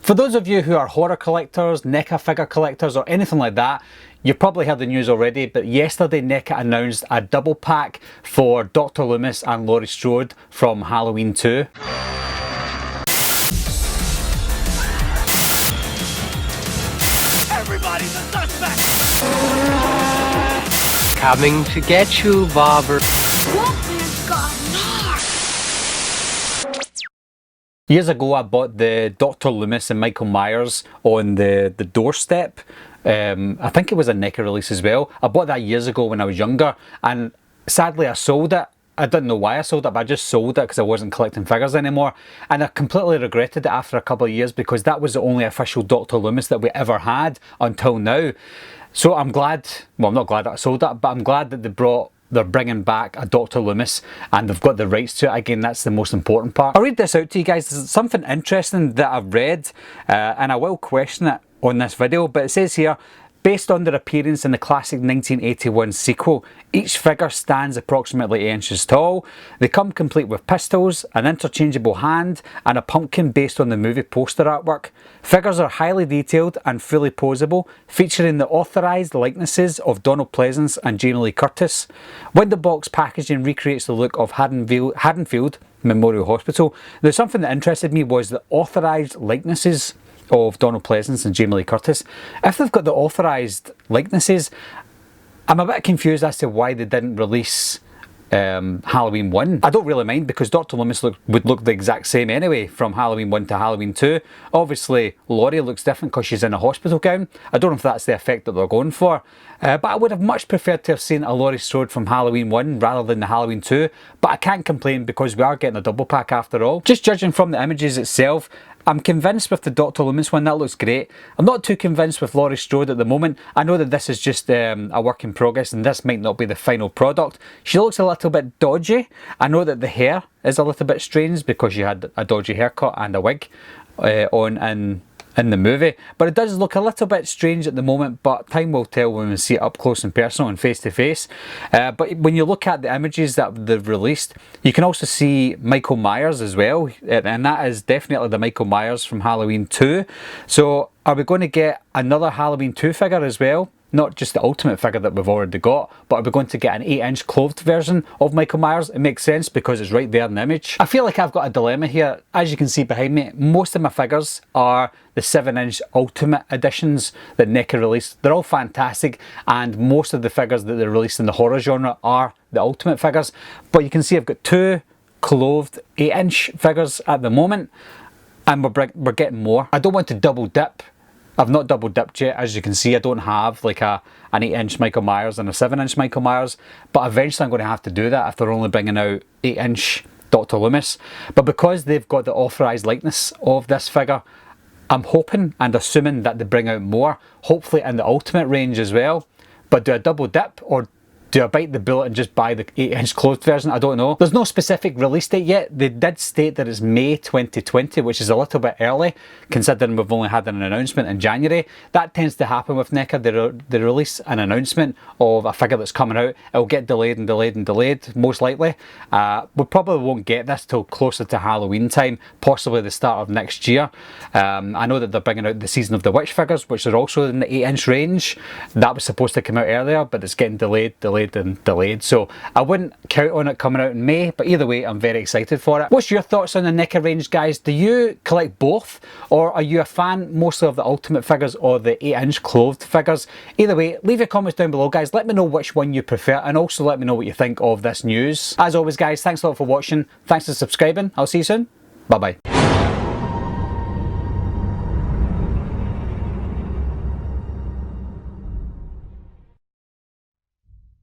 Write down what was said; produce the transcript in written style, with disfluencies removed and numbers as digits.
For those of you who are horror collectors, NECA figure collectors, or anything like that, you've probably heard the news already, but yesterday NECA announced a double pack for Dr. Loomis and Laurie Strode from Halloween 2. Everybody's a suspect! Coming to get you, Bobber. Wolfman's got Nards! Years ago I bought the Dr. Loomis and Michael Myers on the doorstep. I think it was a NECA release as well. I bought that years ago when I was younger, and sadly I sold it. I didn't know why I sold it, but I just sold it because I wasn't collecting figures anymore. And I completely regretted it after a couple of years because that was the only official Dr. Loomis that we ever had until now. So I'm glad, well, I'm not glad that I sold it, but I'm glad that they're bringing back a Dr. Loomis and they've got the rights to it. Again, that's the most important part. I'll read this out to you guys. There's something interesting that I've read and I will question it on this video, but it says here, based on their appearance in the classic 1981 sequel, each figure stands approximately 8 inches tall. They come complete with pistols, an interchangeable hand, and a pumpkin based on the movie poster artwork. Figures are highly detailed and fully poseable, featuring the authorized likenesses of Donald Pleasence and Jamie Lee Curtis. Window box packaging recreates the look of Haddonfield Memorial Hospital. Now, something that interested me was the authorized likenesses of Donald Pleasence and Jamie Lee Curtis. If they've got the authorised likenesses, I'm a bit confused as to why they didn't release Halloween 1. I don't really mind because Dr. Loomis would look the exact same anyway from Halloween 1 to Halloween 2. Obviously Laurie looks different because she's in a hospital gown. I don't know if that's the effect that they're going for. But I would have much preferred to have seen a Laurie Strode from Halloween 1 rather than the Halloween 2. But I can't complain because we are getting a double pack after all. Just judging from the images itself, I'm convinced with the Dr. Loomis one, that looks great. I'm not too convinced with Laurie Strode at the moment. I know that this is just a work in progress and this might not be the final product. She looks a little bit dodgy. I know that the hair is a little bit strange because she had a dodgy haircut and a wig on in the movie, but it does look a little bit strange at the moment, but time will tell when we see it up close and personal and face to face. But when you look at the images that they've released, you can also see Michael Myers as well, and that is definitely the Michael Myers from Halloween 2. So are we going to get another Halloween 2 figure as well? Not just the ultimate figure that we've already got, but are we going to get an 8-inch clothed version of Michael Myers? It makes sense because it's right there in the image. I feel like I've got a dilemma here. As you can see behind me, most of my figures are the 7-inch ultimate editions that NECA released. They're all fantastic, and most of the figures that they released in the horror genre are the ultimate figures. But you can see I've got 2 clothed 8-inch figures at the moment, and we're getting more. I don't want to double dip. I've not double dipped yet. As you can see, I don't have like an 8-inch Michael Myers and a 7-inch Michael Myers, but eventually I'm going to have to do that if they're only bringing out 8-inch Dr. Loomis. But because they've got the authorised likeness of this figure, I'm hoping and assuming that they bring out more, hopefully in the ultimate range as well. But do I double dip or do I bite the bullet and just buy the 8-inch clothed version? I don't know. There's no specific release date yet. They did state that it's May 2020, which is a little bit early, considering we've only had an announcement in January. That tends to happen with NECA. They release an announcement of a figure that's coming out. It'll get delayed and delayed and delayed, most likely. We probably won't get this till closer to Halloween time, possibly the start of next year. I know that they're bringing out the Season of the Witch figures, which are also in the 8-inch range. That was supposed to come out earlier, but it's getting delayed and delayed, so I wouldn't count on it coming out in May, but either way I'm very excited for it. What's your thoughts on the NECA range, guys? Do you collect both, or are you a fan mostly of the ultimate figures or the 8-inch clothed figures? Either way, leave your comments down below, guys. Let me know which one you prefer, and also let me know what you think of this news. As always, guys, thanks a lot for watching. Thanks for subscribing. I'll see you soon. Bye bye.